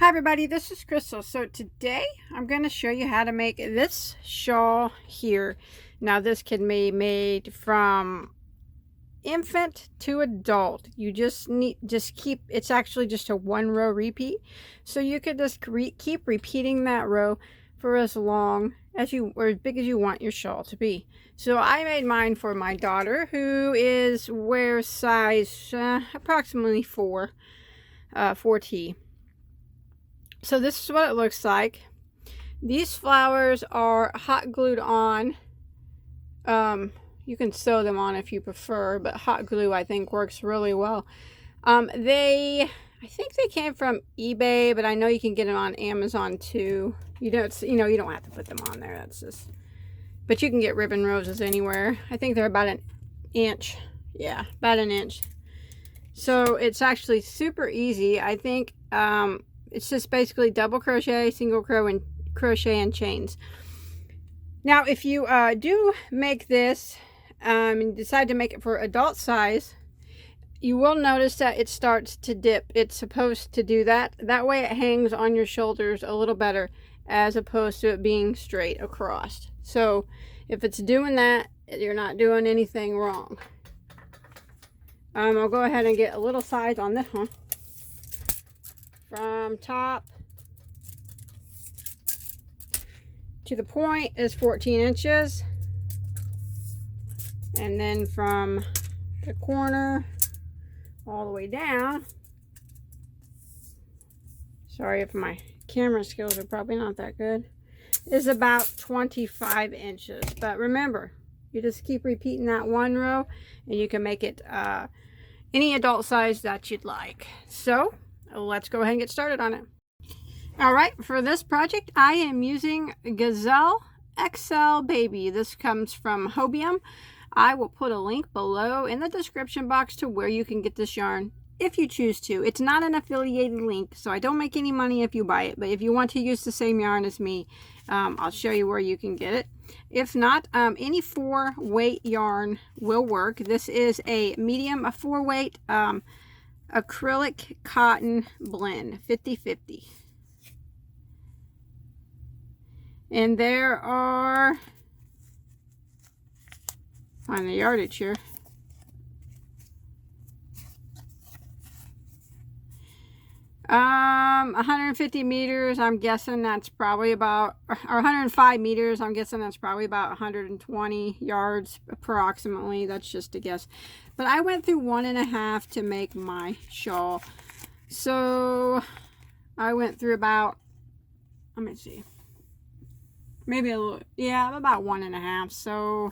Hi everybody, this is Crystal. So today I'm going to show you how to make this shawl here. Now this can be made from infant to adult. You just keep, it's actually just a one row repeat. So you could just keep repeating that row for as long as you, or as big as you want your shawl to be. So I made mine for my daughter who wears size approximately 4T. So this is what it looks like. These flowers are hot glued on. You can sew them on if you prefer, but hot glue I think works really well. I think they came from eBay, but I know you can get them on Amazon too. You don't have to put them on there. That's just, but you can get ribbon roses anywhere. I think they're about an inch. Yeah, about an inch. So it's actually super easy. I think it's just basically double crochet, single crochet, and chains. Now, if you do make this and decide to make it for adult size, you will notice that it starts to dip. It's supposed to do that. That way it hangs on your shoulders a little better as opposed to it being straight across. So if it's doing that, you're not doing anything wrong. I'll go ahead and get a little size on this one. From top to the point is 14 inches. And then from the corner all the way down, sorry if my camera skills are probably not that good, is about 25 inches. But remember, you just keep repeating that one row and you can make it any adult size that you'd like. So let's go ahead and get started on it. All right, for this project, I am using Gazelle XL Baby. This comes from Hobium. I will put a link below in the description box to where you can get this yarn if you choose to. It's not an affiliated link, so I don't make any money if you buy it. But if you want to use the same yarn as me, I'll show you where you can get it. If not, any 4-weight yarn will work. This is a medium, a 4-weight acrylic cotton blend, 50/50. And there are, find the yardage here, um, 150 meters, I'm guessing that's probably about, or 105 meters, I'm guessing that's probably about 120 yards approximately. That's just a guess. But I went through 1.5 to make my shawl. So I went through about, let me see, maybe a little, yeah, about 1.5. So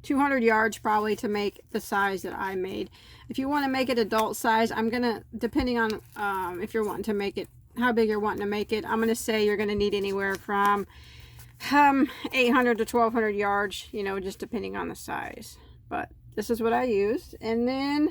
200 yards probably to make the size that I made. If you want to make it adult size, I'm gonna, depending on if you're wanting to make it, how big you're wanting to make it, I'm gonna say you're gonna need anywhere from 800 to 1200 yards, you know, just depending on the size. But this is what I used. And then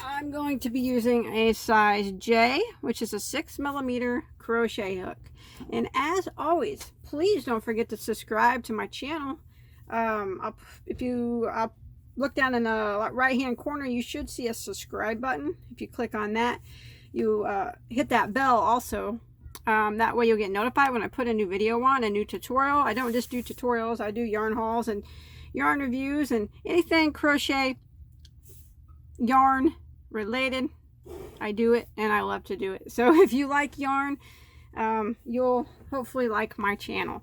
I'm going to be using a size J, which is a 6mm crochet hook. And as always, please don't forget to subscribe to my channel. If you look down in the right hand corner, you should see a subscribe button. If you click on that, you hit that bell also. That way you'll get notified when I put a new video on, a new tutorial. I don't just do tutorials, I do yarn hauls and yarn reviews and anything crochet yarn related. I do it and I love to do it. So if you like yarn, you'll hopefully like my channel.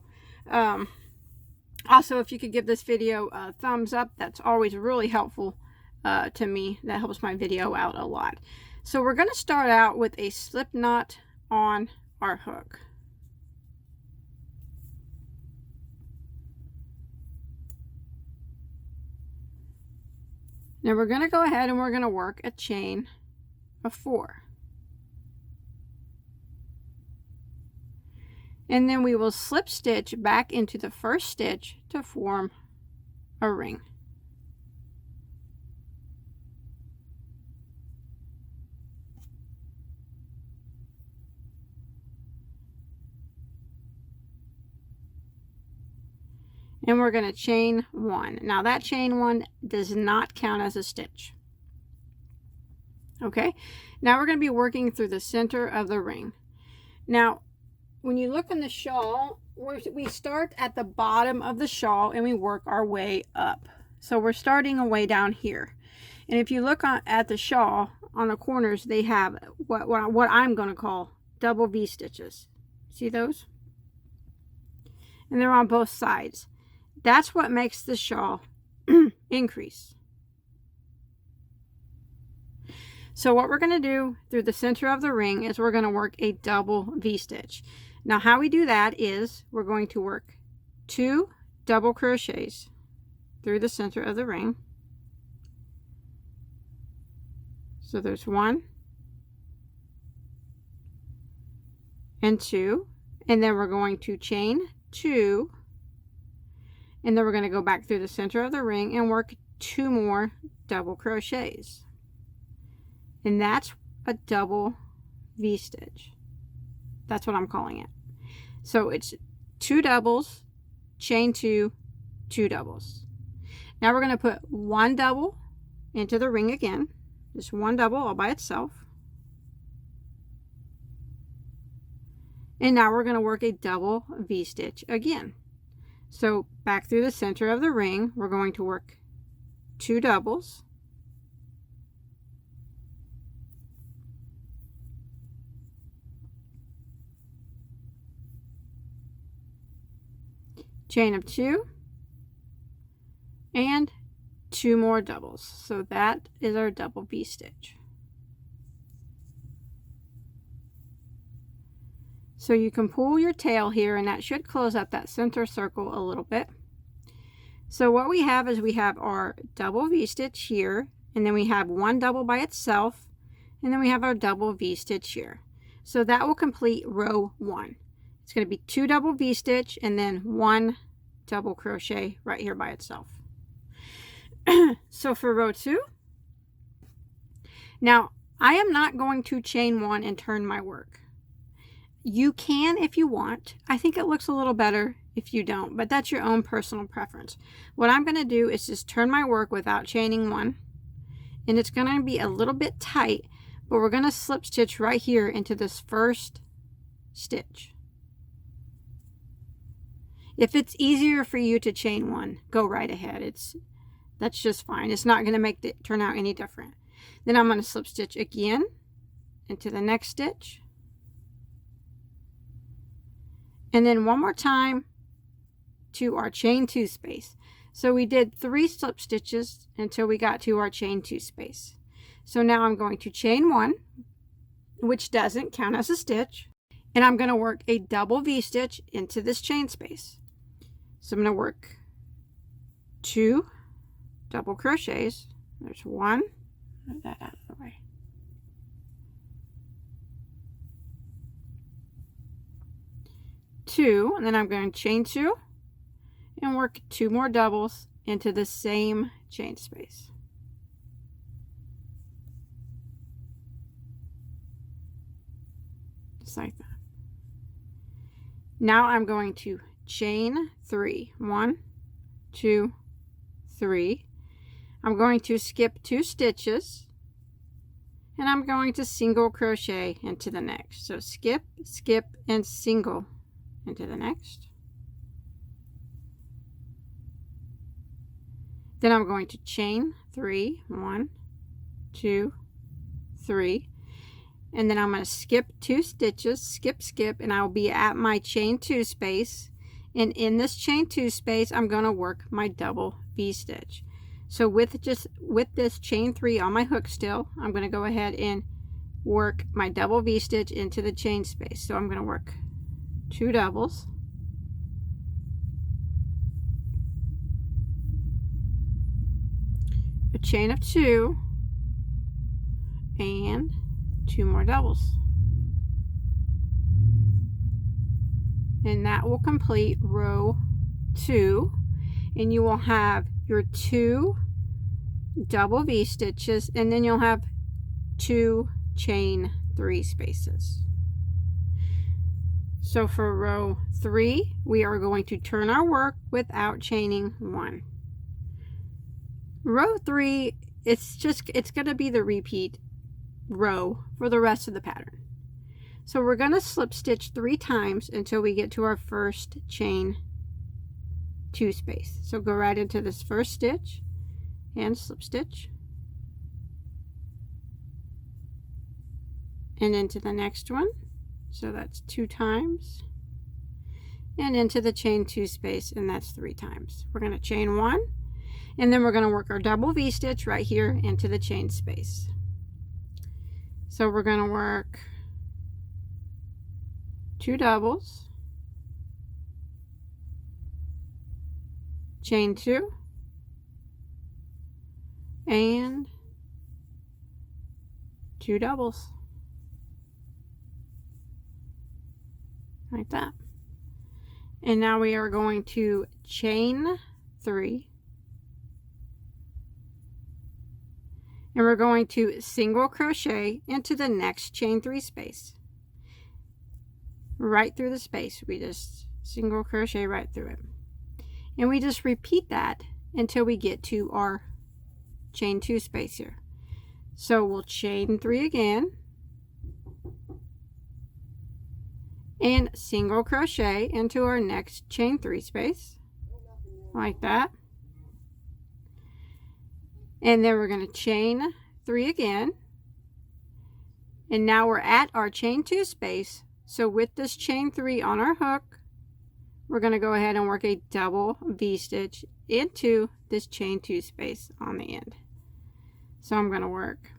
Also, if you could give this video a thumbs up, that's always really helpful to me. That helps my video out a lot. So we're going to start out with a slip knot on our hook. Now we're going to go ahead and we're going to work a chain of 4. And then we will slip stitch back into the first stitch to form a ring. And we're going to chain 1. Now that chain 1 does not count as a stitch. Okay, now we're going to be working through the center of the ring. Now, when you look in the shawl, we start at the bottom of the shawl and we work our way up. So we're starting away down here. And if you look at the shawl, on the corners, they have what I'm going to call double V stitches. See those? And they're on both sides. That's what makes the shawl increase. So what we're going to do through the center of the ring is we're going to work a double V-stitch. Now how we do that is we're going to work 2 double crochets through the center of the ring. So there's 1 and 2, and then we're going to chain 2, and then we're going to go back through the center of the ring and work 2 more double crochets. And that's a double V-stitch. That's what I'm calling it. So it's 2 doubles, chain 2, 2 doubles. Now we're going to put 1 double into the ring again. Just 1 double all by itself. And now we're going to work a double V-stitch again. So back through the center of the ring, we're going to work 2 doubles. Chain of 2 and 2 more doubles. So that is our double V-stitch. So you can pull your tail here, and that should close up that center circle a little bit. So what we have is we have our double V-stitch here, and then we have 1 double by itself, and then we have our double V-stitch here. So that will complete row 1. It's going to be 2 double V-stitch and then 1 double crochet right here by itself. So for row 2, now I am not going to chain 1 and turn my work. You can if you want. I think it looks a little better if you don't, but that's your own personal preference. What I'm going to do is just turn my work without chaining 1, and it's going to be a little bit tight, but we're going to slip stitch right here into this first stitch. If it's easier for you to chain 1, go right ahead. That's just fine. It's not going to make it turn out any different. Then I'm going to slip stitch again into the next stitch, and then one more time to our chain 2 space. So we did 3 slip stitches until we got to our chain 2 space. So now I'm going to chain 1, which doesn't count as a stitch, and I'm going to work a double V-stitch into this chain space. So I'm going to work 2 double crochets. There's 1. Move that out of the way. 2, and then I'm going to chain 2 and work 2 more doubles into the same chain space. Just like that. Now I'm going to chain 3. 1, 2, 3. I'm going to skip 2 stitches, and I'm going to single crochet into the next. So skip, skip, and single into the next. Then I'm going to chain 3. 1, 2, 3. And then I'm going to skip 2 stitches, skip, skip, and I'll be at my chain 2 space. And in this chain 2 space, I'm going to work my double V-stitch. So with this chain 3 on my hook still, I'm going to go ahead and work my double V-stitch into the chain space. So I'm going to work 2 doubles, a chain of 2, and 2 more doubles. And that will complete row 2, and you will have your 2 double V stitches, and then you'll have 2 chain 3 spaces. So for row 3, we are going to turn our work without chaining 1. Row 3, it's going to be the repeat row for the rest of the pattern. So we're going to slip stitch 3 times until we get to our first chain 2 space. So go right into this first stitch and slip stitch, and into the next one, so that's 2 times, and into the chain 2 space, and that's 3 times. We're going to chain 1, and then we're going to work our double V-stitch right here into the chain space. So we're going to work 2 doubles, chain 2, and 2 doubles, like that. And now we are going to chain 3, and we're going to single crochet into the next chain 3 space. Right through the space, we just single crochet right through it, and we just repeat that until we get to our chain 2 space here. So we'll chain 3 again and single crochet into our next chain 3 space, like that. And then we're going to chain 3 again, and now we're at our chain 2 space. So with this chain 3 on our hook, we're going to go ahead and work a double V-stitch into this chain 2 space on the end. So I'm going to work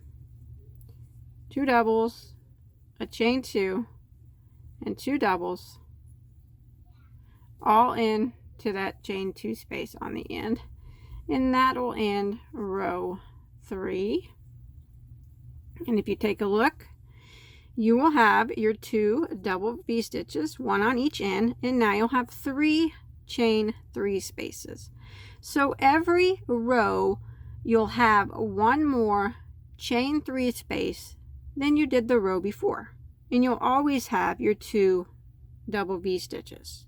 2 doubles, a chain 2, and 2 doubles, all in to that chain 2 space on the end, and that will end row 3. And if you take a look, you will have your 2 double V-stitches, 1 on each end, and now you'll have 3 chain 3 spaces. So every row you'll have 1 more chain 3 space than you did the row before, and you'll always have your 2 double V-stitches.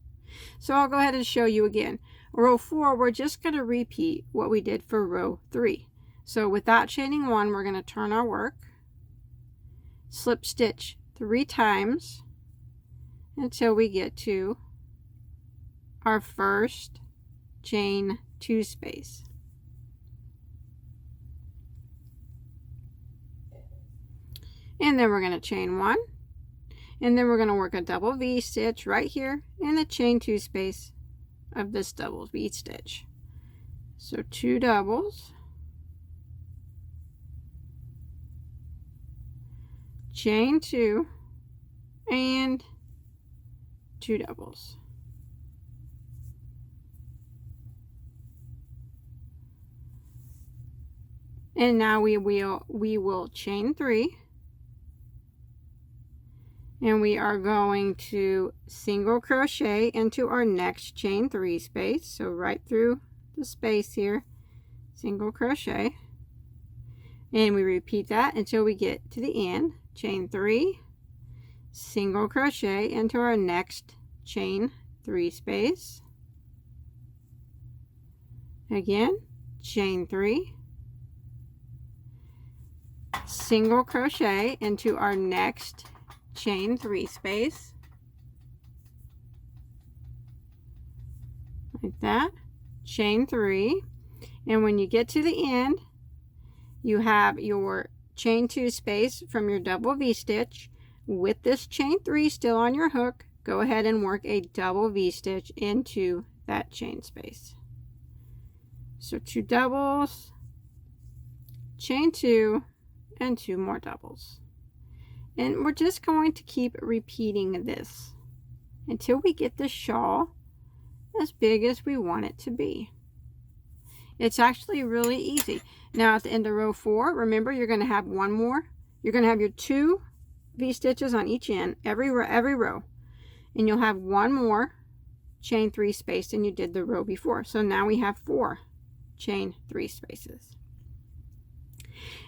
So I'll go ahead and show you again. Row 4, we're just going to repeat what we did for row 3. So without chaining 1, we're going to turn our work, slip stitch 3 times until we get to our first chain 2 space. And then we're going to chain 1, and then we're going to work a double V-stitch right here in the chain 2 space of this double V-stitch. So 2 doubles, chain 2, and 2 doubles. And now we will chain 3, and we are going to single crochet into our next chain 3 space. So right through the space here, single crochet, and we repeat that until we get to the end. Chain 3, single crochet into our next chain 3 space, again chain 3, single crochet into our next chain 3 space, like that, chain 3, and when you get to the end, you have your chain 2 space from your double V-stitch. With this chain 3 still on your hook, go ahead and work a double V-stitch into that chain space. So 2 doubles, chain 2, and 2 more doubles. And we're just going to keep repeating this until we get the shawl as big as we want it to be. It's actually really easy. Now at the end of row 4, remember you're going to have 1 more. You're going to have your 2 V-stitches on each end, every row, and you'll have 1 more chain 3 space than you did the row before. So now we have 4 chain 3 spaces.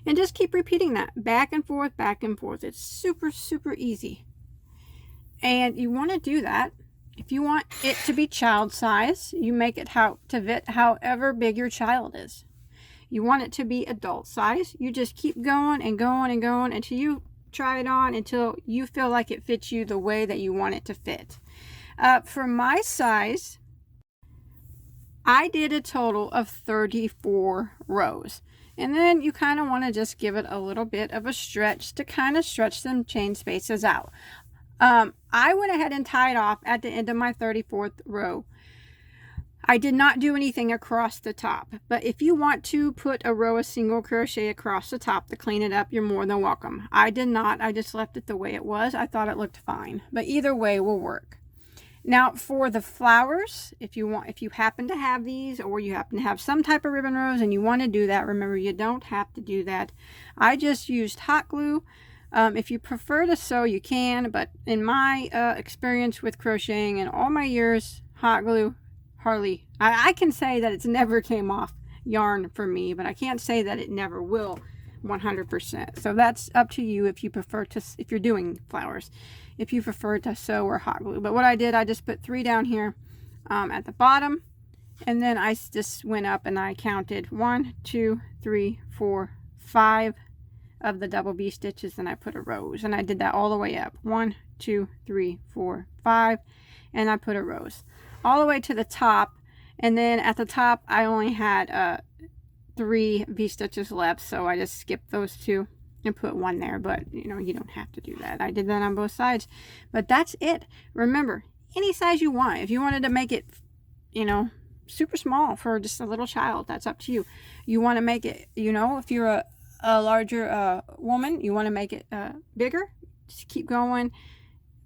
And just keep repeating that back and forth, back and forth. It's super, super easy. And you want to do that. If you want it to be child size, you make it to fit however big your child is. You want it to be adult size. You just keep going and going and going until you try it on, until you feel like it fits you the way that you want it to fit. For my size, I did a total of 34 rows. And then you kind of want to just give it a little bit of a stretch to kind of stretch them chain spaces out. I went ahead and tied off at the end of my 34th row. I did not do anything across the top, but if you want to put a row of single crochet across the top to clean it up, you're more than welcome. I did not. I just left it the way it was. I thought it looked fine, but either way will work. Now for the flowers, if you happen to have these, or you happen to have some type of ribbon rose and you want to do that, remember you don't have to do that. I just used hot glue. If you prefer to sew, you can, but in my experience with crocheting and all my years, hot glue hardly, I can say that it's never came off yarn for me, but I can't say that it never will 100%. So that's up to you if you prefer to, if you're doing flowers, if you prefer to sew or hot glue. But what I did, I just put 3 down here at the bottom, and then I just went up and I counted 1, 2, 3, 4, 5 of the double V stitches, and I put a rose, and I did that all the way up. 1, 2, 3, 4, 5, and I put a rose all the way to the top. And then at the top I only had 3 V stitches left, so I just skipped those 2 and put 1 there. But you know, you don't have to do that. I did that on both sides, but that's it. Remember, any size you want. If you wanted to make it, you know, super small for just a little child, that's up to you. You want to make it, you know, if you're a larger woman, you want to make it bigger, just keep going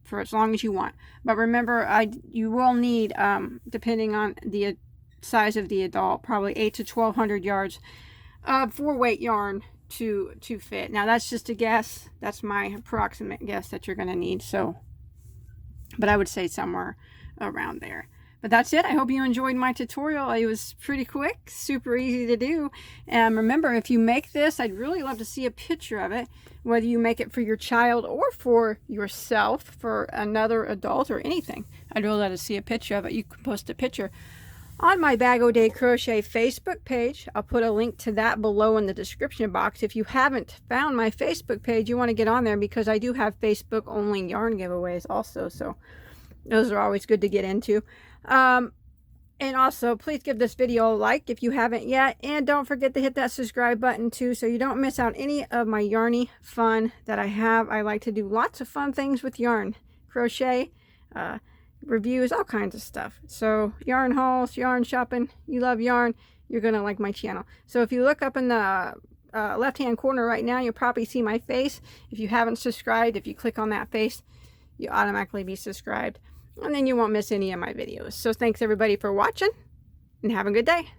for as long as you want. But remember, you will need, depending on the size of the adult, probably 8 to 1200 yards of 4-weight yarn to fit. Now that's just a guess. That's my approximate guess that you're going to need. So, but I would say somewhere around there. But that's it. I hope you enjoyed my tutorial. It was pretty quick, super easy to do. And remember, if you make this, I'd really love to see a picture of it, whether you make it for your child or for yourself, for another adult or anything. I'd really love to see a picture of it. You can post a picture on my Bag O Day Crochet Facebook page. I'll put a link to that below in the description box. If you haven't found my Facebook page, you want to get on there, because I do have Facebook only yarn giveaways also. So those are always good to get into. And also, please give this video a like if you haven't yet, and don't forget to hit that subscribe button too, so you don't miss out any of my yarny fun that I have. I like to do lots of fun things with yarn, crochet, reviews, all kinds of stuff. So yarn hauls, yarn shopping, you love yarn, you're gonna like my channel. So if you look up in the left hand corner right now, you'll probably see my face. If you haven't subscribed, if you click on that face, you automatically be subscribed, and then you won't miss any of my videos. So thanks everybody for watching, and have a good day.